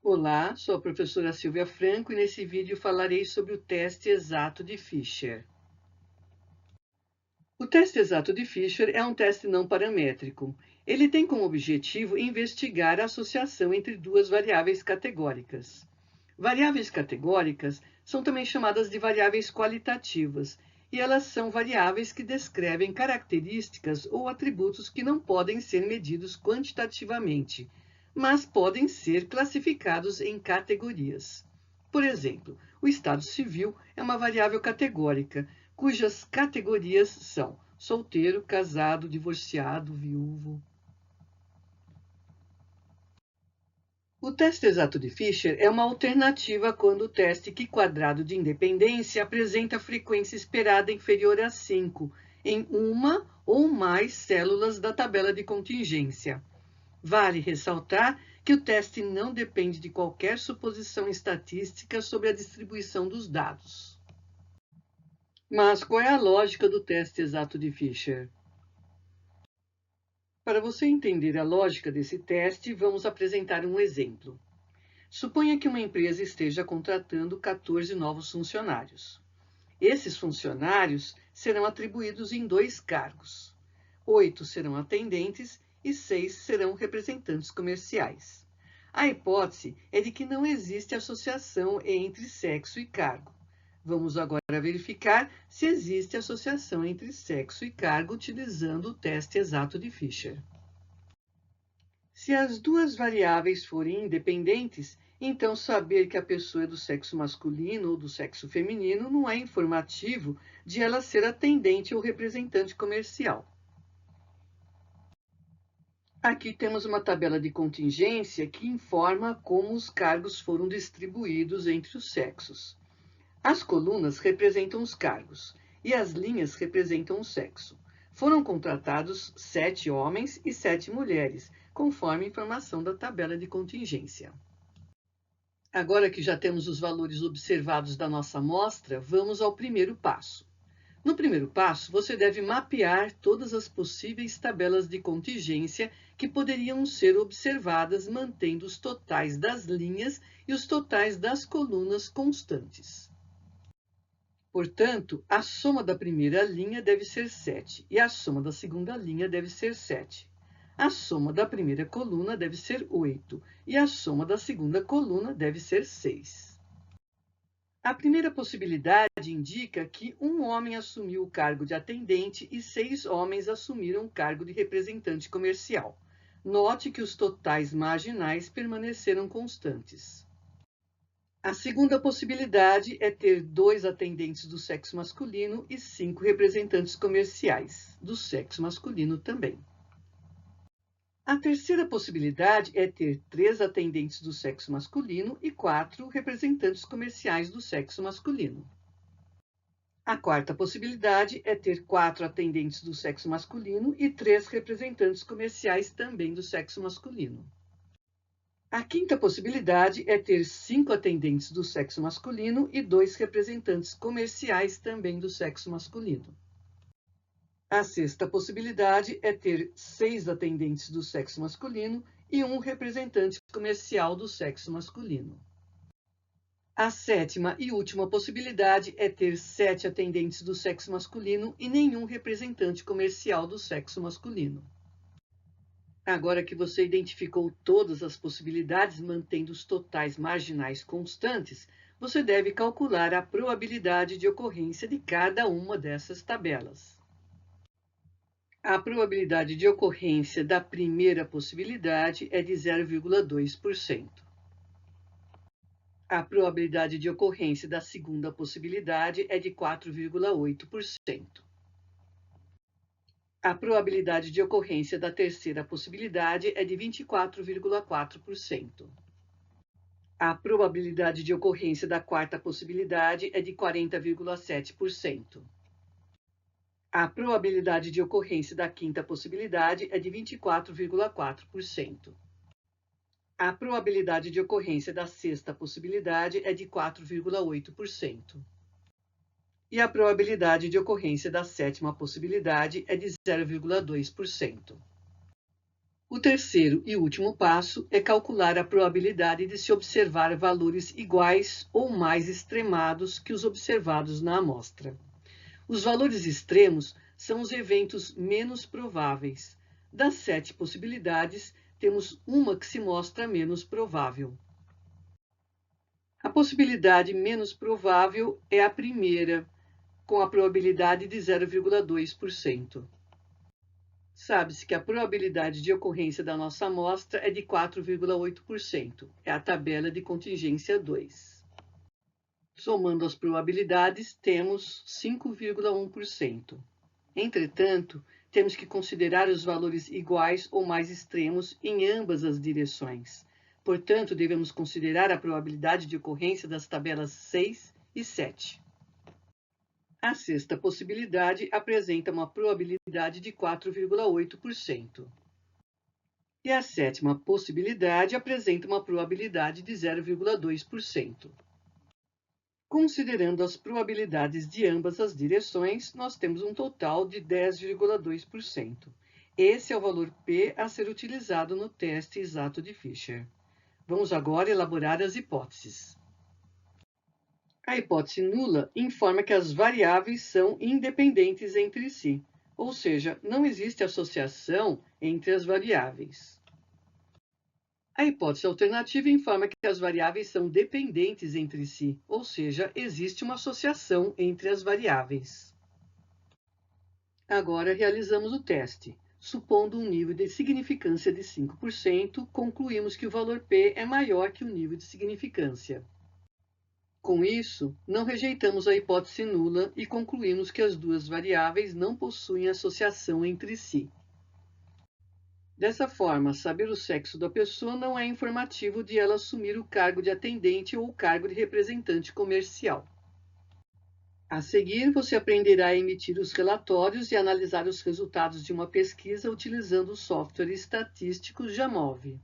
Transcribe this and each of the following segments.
Olá, sou a professora Silvia Franco e nesse vídeo falarei sobre o teste exato de Fisher. O teste exato de Fisher é um teste não paramétrico. Ele tem como objetivo investigar a associação entre duas variáveis categóricas. Variáveis categóricas são também chamadas de variáveis qualitativas, e elas são variáveis que descrevem características ou atributos que não podem ser medidos quantitativamente, mas podem ser classificados em categorias. Por exemplo, o estado civil é uma variável categórica, cujas categorias são solteiro, casado, divorciado, viúvo. O teste exato de Fisher é uma alternativa quando o teste Q-quadrado de independência apresenta frequência esperada inferior a 5 em uma ou mais células da tabela de contingência. Vale ressaltar que o teste não depende de qualquer suposição estatística sobre a distribuição dos dados. Mas qual é a lógica do teste exato de Fisher? Para você entender a lógica desse teste, vamos apresentar um exemplo. Suponha que uma empresa esteja contratando 14 novos funcionários. Esses funcionários serão atribuídos em 2 cargos. 8 serão atendentes e 6 serão representantes comerciais. A hipótese é de que não existe associação entre sexo e cargo. Vamos agora verificar se existe associação entre sexo e cargo utilizando o teste exato de Fisher. Se as duas variáveis forem independentes, então saber que a pessoa é do sexo masculino ou do sexo feminino não é informativo de ela ser atendente ou representante comercial. Aqui temos uma tabela de contingência que informa como os cargos foram distribuídos entre os sexos. As colunas representam os cargos e as linhas representam o sexo. Foram contratados 7 homens e 7 mulheres, conforme a informação da tabela de contingência. Agora que já temos os valores observados da nossa amostra, vamos ao primeiro passo. No primeiro passo, você deve mapear todas as possíveis tabelas de contingência que poderiam ser observadas mantendo os totais das linhas e os totais das colunas constantes. Portanto, a soma da primeira linha deve ser 7 e a soma da segunda linha deve ser 7. A soma da primeira coluna deve ser 8 e a soma da segunda coluna deve ser 6. A primeira possibilidade indica que um homem assumiu o cargo de atendente e 6 homens assumiram o cargo de representante comercial. Note que os totais marginais permaneceram constantes. A segunda possibilidade é ter 2 atendentes do sexo masculino e 5 representantes comerciais, do sexo masculino também. A terceira possibilidade é ter 3 atendentes do sexo masculino e 4 representantes comerciais do sexo masculino. A quarta possibilidade é ter 4 atendentes do sexo masculino e 3 representantes comerciais também do sexo masculino. A quinta possibilidade é ter 5 atendentes do sexo masculino e 2 representantes comerciais também do sexo masculino. A sexta possibilidade é ter 6 atendentes do sexo masculino e 1 representante comercial do sexo masculino. A sétima e última possibilidade é ter 7 atendentes do sexo masculino e nenhum representante comercial do sexo masculino. Agora que você identificou todas as possibilidades, mantendo os totais marginais constantes, você deve calcular a probabilidade de ocorrência de cada uma dessas tabelas. A probabilidade de ocorrência da primeira possibilidade é de 0,2%. A probabilidade de ocorrência da segunda possibilidade é de 4,8%. A probabilidade de ocorrência da terceira possibilidade é de 24,4%. A probabilidade de ocorrência da quarta possibilidade é de 40,7%. A probabilidade de ocorrência da quinta possibilidade é de 24,4%. A probabilidade de ocorrência da sexta possibilidade é de 4,8%. E a probabilidade de ocorrência da sétima possibilidade é de 0,2%. O terceiro e último passo é calcular a probabilidade de se observar valores iguais ou mais extremados que os observados na amostra. Os valores extremos são os eventos menos prováveis. Das 7 possibilidades, temos uma que se mostra menos provável. A possibilidade menos provável é a primeira, com a probabilidade de 0,2%. Sabe-se que a probabilidade de ocorrência da nossa amostra é de 4,8%. É a tabela de contingência 2. Somando as probabilidades, temos 5,1%. Entretanto, temos que considerar os valores iguais ou mais extremos em ambas as direções. Portanto, devemos considerar a probabilidade de ocorrência das tabelas 6 e 7. A sexta possibilidade apresenta uma probabilidade de 4,8%. E a sétima possibilidade apresenta uma probabilidade de 0,2%. Considerando as probabilidades de ambas as direções, nós temos um total de 10,2%. Esse é o valor P a ser utilizado no teste exato de Fisher. Vamos agora elaborar as hipóteses. A hipótese nula informa que as variáveis são independentes entre si, ou seja, não existe associação entre as variáveis. A hipótese alternativa informa que as variáveis são dependentes entre si, ou seja, existe uma associação entre as variáveis. Agora realizamos o teste. Supondo um nível de significância de 5%, concluímos que o valor P é maior que o nível de significância. Com isso, não rejeitamos a hipótese nula e concluímos que as duas variáveis não possuem associação entre si. Dessa forma, saber o sexo da pessoa não é informativo de ela assumir o cargo de atendente ou o cargo de representante comercial. A seguir, você aprenderá a emitir os relatórios e analisar os resultados de uma pesquisa utilizando o software estatístico Jamov.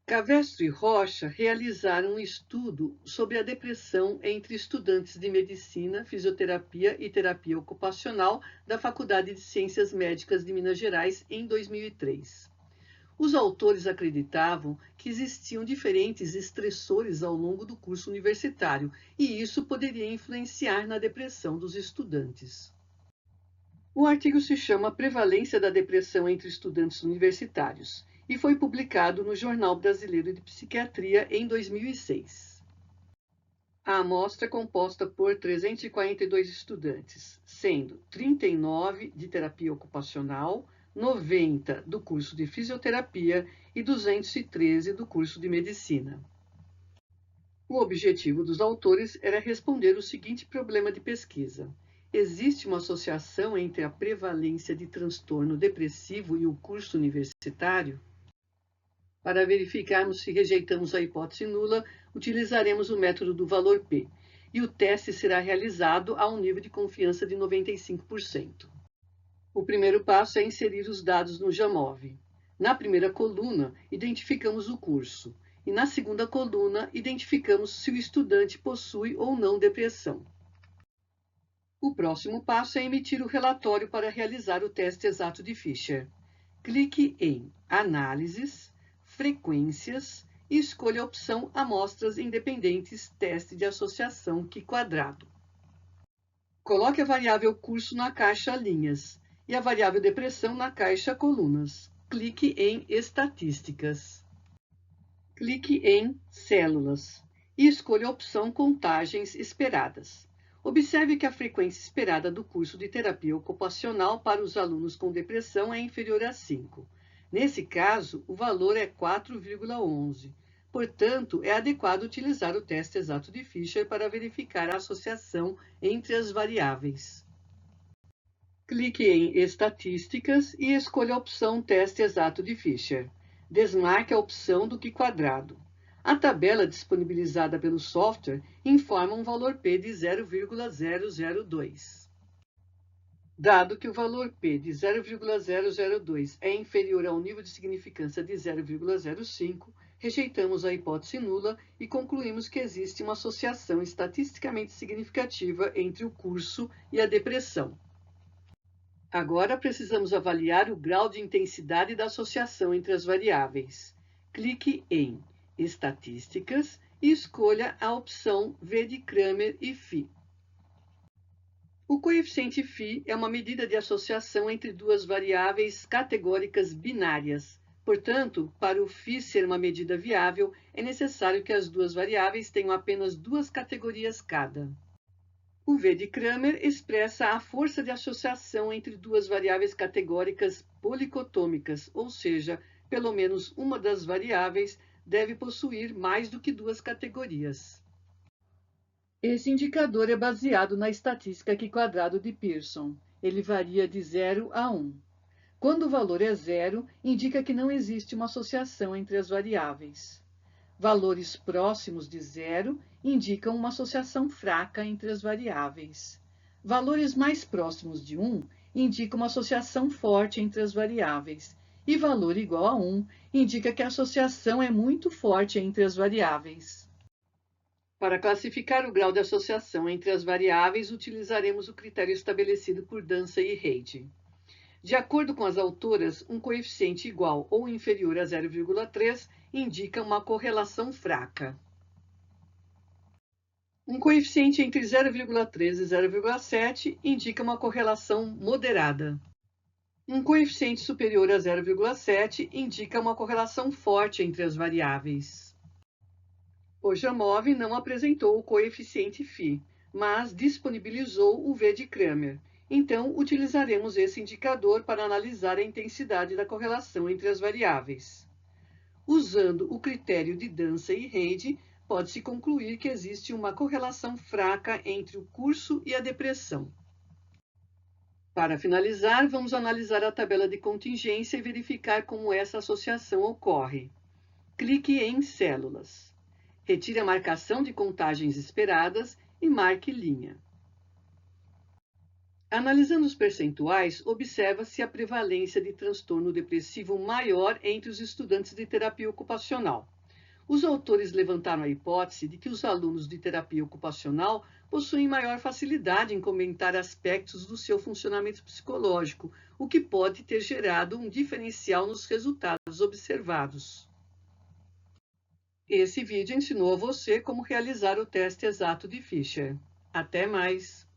Cavestro e Rocha realizaram um estudo sobre a depressão entre estudantes de medicina, fisioterapia e terapia ocupacional da Faculdade de Ciências Médicas de Minas Gerais em 2003. Os autores acreditavam que existiam diferentes estressores ao longo do curso universitário e isso poderia influenciar na depressão dos estudantes. O artigo se chama Prevalência da Depressão entre Estudantes Universitários e foi publicado no Jornal Brasileiro de Psiquiatria em 2006. A amostra é composta por 342 estudantes, sendo 39 de terapia ocupacional, 90 do curso de fisioterapia e 213 do curso de medicina. O objetivo dos autores era responder o seguinte problema de pesquisa: existe uma associação entre a prevalência de transtorno depressivo e o curso universitário? Para verificarmos se rejeitamos a hipótese nula, utilizaremos o método do valor P, e o teste será realizado a um nível de confiança de 95%. O primeiro passo é inserir os dados no Jamov. Na primeira coluna, identificamos o curso, e na segunda coluna, identificamos se o estudante possui ou não depressão. O próximo passo é emitir o relatório para realizar o teste exato de Fisher. Clique em Análises, Frequências e escolha a opção Amostras Independentes Teste de Associação Q quadrado. Coloque a variável curso na caixa Linhas e a variável depressão na caixa Colunas. Clique em Estatísticas. Clique em Células e escolha a opção Contagens Esperadas. Observe que a frequência esperada do curso de terapia ocupacional para os alunos com depressão é inferior a 5. Nesse caso, o valor é 4,11. Portanto, é adequado utilizar o teste exato de Fisher para verificar a associação entre as variáveis. Clique em Estatísticas e escolha a opção Teste exato de Fisher. Desmarque a opção do Q quadrado. A tabela disponibilizada pelo software informa um valor P de 0,002. Dado que o valor P de 0,002 é inferior ao nível de significância de 0,05, rejeitamos a hipótese nula e concluímos que existe uma associação estatisticamente significativa entre o curso e a depressão. Agora precisamos avaliar o grau de intensidade da associação entre as variáveis. Clique em Estatísticas e escolha a opção V de Cramer e Phi. O coeficiente Phi é uma medida de associação entre duas variáveis categóricas binárias. Portanto, para o Phi ser uma medida viável, é necessário que as duas variáveis tenham apenas duas categorias cada. O V de Cramer expressa a força de associação entre duas variáveis categóricas policotômicas, ou seja, pelo menos uma das variáveis deve possuir mais do que duas categorias. Esse indicador é baseado na estatística Q-quadrado de Pearson. Ele varia de 0 a 1. Quando o valor é zero, indica que não existe uma associação entre as variáveis. Valores próximos de zero indicam uma associação fraca entre as variáveis. Valores mais próximos de 1 indicam uma associação forte entre as variáveis. E valor igual a 1 indica que a associação é muito forte entre as variáveis. Para classificar o grau de associação entre as variáveis, utilizaremos o critério estabelecido por Dança e Reid. De acordo com as autoras, um coeficiente igual ou inferior a 0,3 indica uma correlação fraca. Um coeficiente entre 0,3 e 0,7 indica uma correlação moderada. Um coeficiente superior a 0,7 indica uma correlação forte entre as variáveis. O Jamov não apresentou o coeficiente Phi, mas disponibilizou o V de Cramer. Então, utilizaremos esse indicador para analisar a intensidade da correlação entre as variáveis. Usando o critério de Dança e Reid, pode-se concluir que existe uma correlação fraca entre o curso e a depressão. Para finalizar, vamos analisar a tabela de contingência e verificar como essa associação ocorre. Clique em Células. Retire a marcação de contagens esperadas e marque linha. Analisando os percentuais, observa-se a prevalência de transtorno depressivo maior entre os estudantes de terapia ocupacional. Os autores levantaram a hipótese de que os alunos de terapia ocupacional possuem maior facilidade em comentar aspectos do seu funcionamento psicológico, o que pode ter gerado um diferencial nos resultados observados. Esse vídeo ensinou a você como realizar o teste exato de Fisher. Até mais!